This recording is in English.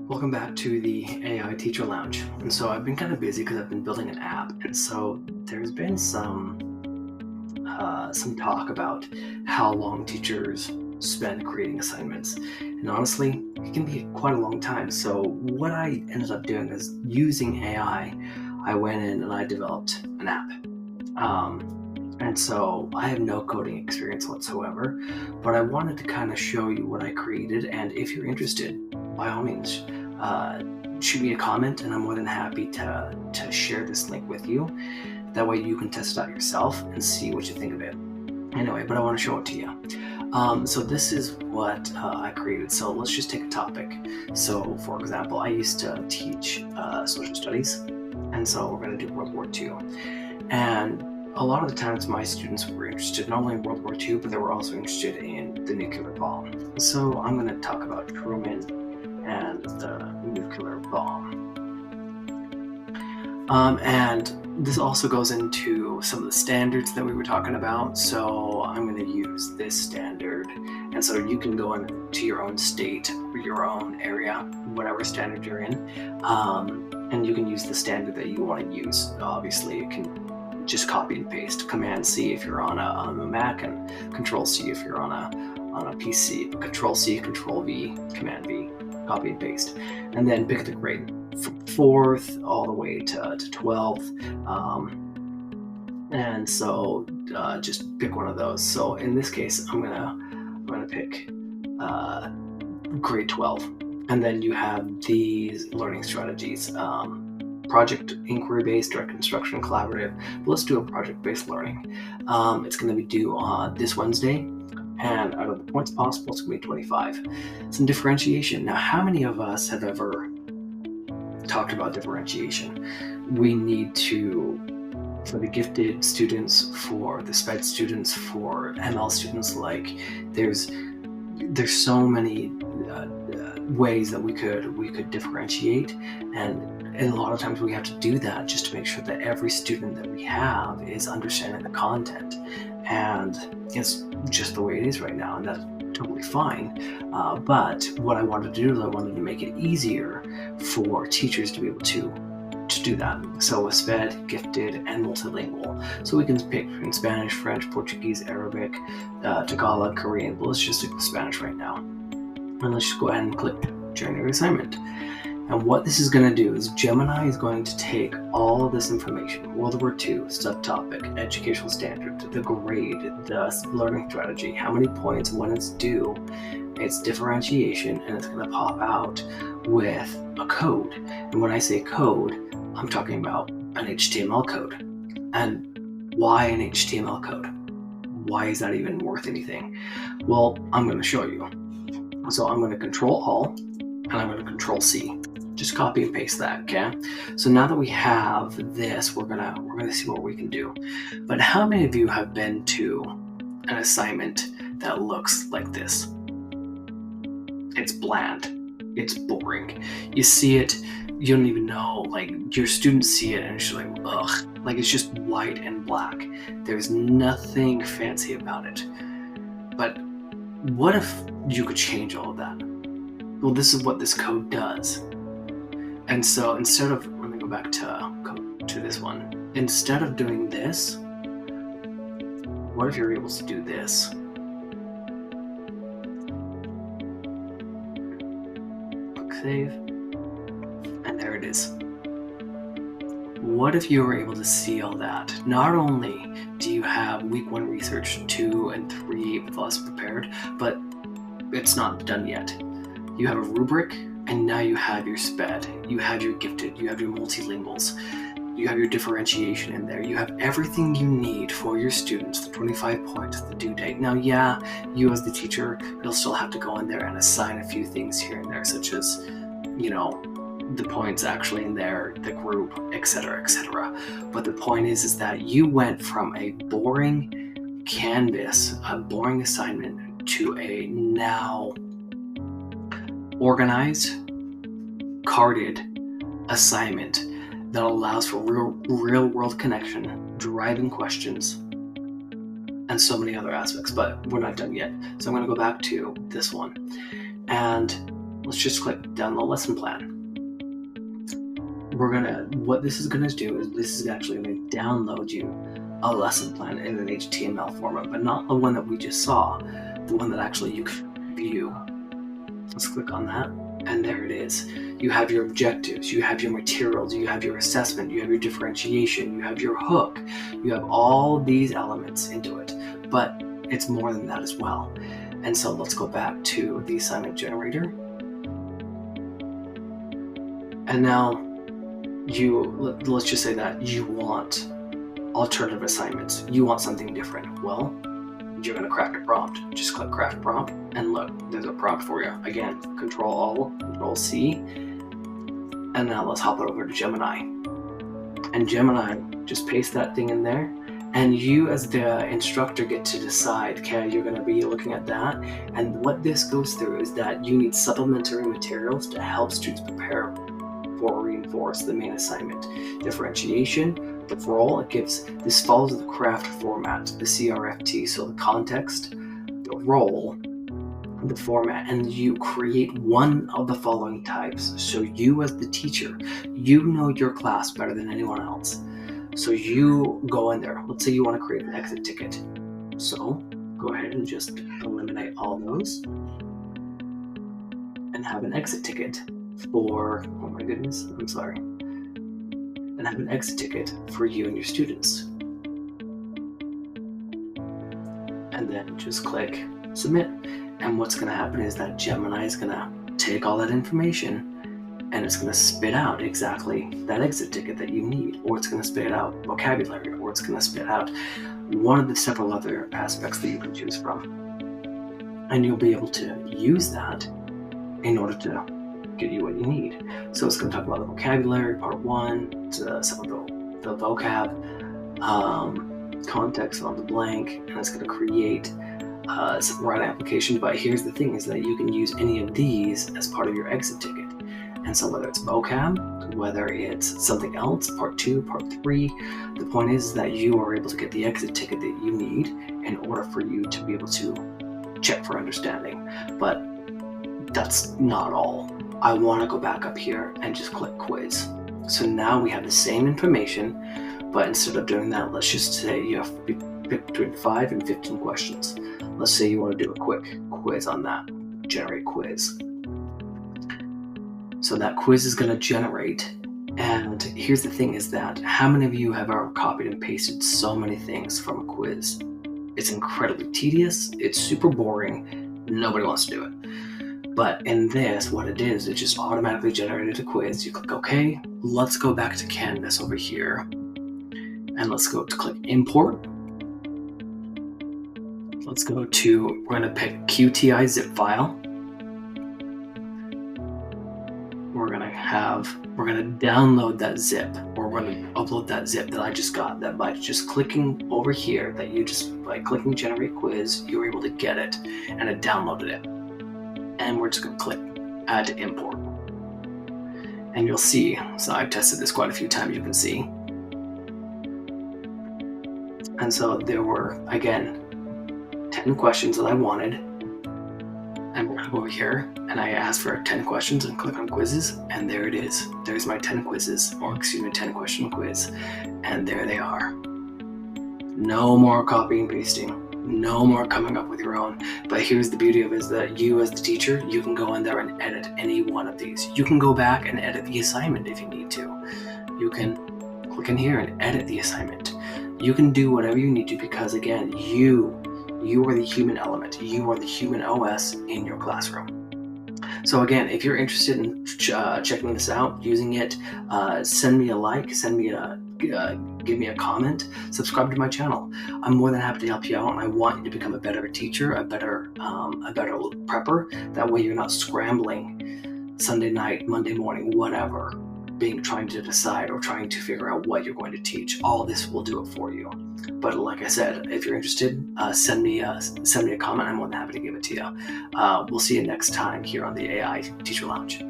Welcome back to the AI Teacher Lounge. And so I've been kind of busy because I've been building an app, and so there's been some talk about how long teachers spend creating assignments. And honestly, it can be quite a long time. So what I ended up doing is using AI. I went in and I developed an app. And so I have no coding experience whatsoever, but I wanted to kind of show you what I created. And if you're interested, by all means, shoot me a comment, and I'm more than happy to share this link with you. That way you can test it out yourself and see what you think of it. Anyway, but I want to show it to you. So this is what I created. So let's just take a topic. So for example, I used to teach social studies, and so we're going to do World War II. And a lot of the times my students were interested not only in World War II, but they were also interested in the nuclear bomb. So I'm going to talk about Truman and the nuclear bomb. And this also goes into some of the standards that we were talking about. So I'm going to use this standard. And so you can go into your own state or your own area, whatever standard you're in, and you can use the standard that you want to use. Obviously, you can just copy and paste. Command-C if you're on a Mac, and Control-C if you're on a PC. Control-C, Control-V, Command-V. Copy and paste, and then pick the grade from 4th all the way to 12th, and so just pick one of those. So in this case, I'm gonna pick grade 12, and then you have these learning strategies: project, inquiry-based, direct instruction, collaborative. But let's do a project-based learning. It's going to be due on this Wednesday. And out of the points possible, it's going to be 25. Some differentiation. Now, how many of us have ever talked about differentiation? We need to, for the gifted students, for the SPED students, for ML students, like there's so many ways that we could differentiate, and a lot of times we have to do that just to make sure that every student that we have is understanding the content. And it's just the way it is right now, and that's totally fine. But what I wanted to do is I wanted to make it easier for teachers to be able to do that. So with SPED, gifted, and multilingual. So we can pick in Spanish, French, Portuguese, Arabic, Tagalog, Korean, but let's just stick with Spanish right now. And let's just go ahead and click Generate Assignment. And what this is going to do is Gemini is going to take all of this information: World War II, subtopic, educational standard, the grade, the learning strategy, how many points, when it's due, its differentiation, and it's going to pop out with a code. And when I say code, I'm talking about an HTML code. And why an HTML code? Why is that even worth anything? Well, I'm going to show you. So I'm going to Control-Alt, and I'm going to Control-C. Just copy and paste that, okay? So now that we have this, we're gonna see what we can do. But how many of you have been to an assignment that looks like this? It's bland. It's boring. You see it, you don't even know, like your students see it and it's just like, ugh. Like it's just white and black. There's nothing fancy about it. But what if you could change all of that? Well, this is what this code does. And so instead of, let me go back to this one. Instead of doing this, what if you're able to do this? Click Save, and there it is. What if you were able to see all that? Not only do you have week 1 research 2 and 3 with us prepared, but it's not done yet. You have a rubric, and now you have your SPED, you have your gifted, you have your multilinguals, you have your differentiation in there. You have everything you need for your students, the 25 points, the due date. Now, yeah, you as the teacher, you'll still have to go in there and assign a few things here and there, such as, the points actually in there, the group, etc., etc. But the point is that you went from a boring Canvas, a boring assignment, to a now organized, carded assignment that allows for real world connection, driving questions, and so many other aspects. But we're not done yet. So I'm going to go back to this one. And let's just click download lesson plan. What this is gonna do is this is actually gonna download you a lesson plan in an HTML format, but not the one that we just saw, the one that actually you can view. Let's click on that, and there it is. You have your objectives, you have your materials, you have your assessment, you have your differentiation, you have your hook, you have all these elements into it, but it's more than that as well. And so let's go back to the assignment generator. And now let's just say that you want alternative assignments. You want something different. Well, you're going to craft a prompt. Just click craft prompt, and look, there's a prompt for you. Again, Control C, and now let's hop it over to Gemini. And Gemini, just paste that thing in there, and you as the instructor get to decide, okay, you're going to be looking at that. And what this goes through is that you need supplementary materials to help students prepare for reinforce the main assignment. Differentiation, the role, this follows the craft format, the CRFT, so the context, the role, the format, and you create one of the following types. So you as the teacher, you know your class better than anyone else. So you go in there. Let's say you want to create an exit ticket. So go ahead and just eliminate all those and have an exit ticket for, oh my goodness, I'm sorry. And have an exit ticket for you and your students. And then just click submit. And what's going to happen is that Gemini is going to take all that information and it's going to spit out exactly that exit ticket that you need, or it's going to spit out vocabulary, or it's going to spit out one of the several other aspects that you can choose from. And you'll be able to use that in order to get you what you need. So it's going to talk about the vocabulary, part 1, some of the vocab, context on the blank, and it's going to create some writing application. But here's the thing, is that you can use any of these as part of your exit ticket. And so whether it's vocab, whether it's something else, part 2, part 3, the point is that you are able to get the exit ticket that you need in order for you to be able to check for understanding. But that's not all. I want to go back up here and just click quiz. So now we have the same information, but instead of doing that, let's just say you have to pick between 5 and 15 questions. Let's say you want to do a quick quiz on that. Generate quiz. So that quiz is going to generate. And here's the thing, is that how many of you have ever copied and pasted so many things from a quiz? It's incredibly tedious. It's super boring. Nobody wants to do it. But in this, what it is, it just automatically generated a quiz. You click OK. Let's go back to Canvas over here. And let's go to click import. Let's go to, we're going to pick QTI zip file. We're going to download that zip, or we're going to upload that zip that I just got, that by just clicking over here, that you just, by clicking generate quiz, you were able to get it, and it downloaded it. And we're just going to click add to import. And you'll see, so I've tested this quite a few times, you can see. And so there were, again, 10 questions that I wanted. And we're going to go over here, and I asked for 10 questions and click on quizzes, and there it is. There's my 10 quizzes, or excuse me, 10 question quiz. And there they are. No more copying and pasting. No more coming up with your own. But here's the beauty of it, is that you as the teacher, you can go in there and edit any one of these. You can go back and edit the assignment if you need to. You can click in here and edit the assignment. You can do whatever you need to, because again, you are the human element. You are the human OS in your classroom. So again, if you're interested in checking this out, using it, send me a like, give me a comment, subscribe to my channel. I'm more than happy to help you out, and I want you to become a better teacher, a better prepper. That way you're not scrambling Sunday night, Monday morning, whatever, trying to decide or trying to figure out what you're going to teach. All this will do it for you. But like I said, if you're interested, send me a comment. I'm more than happy to give it to you. We'll see you next time here on the AI Teacher Lounge.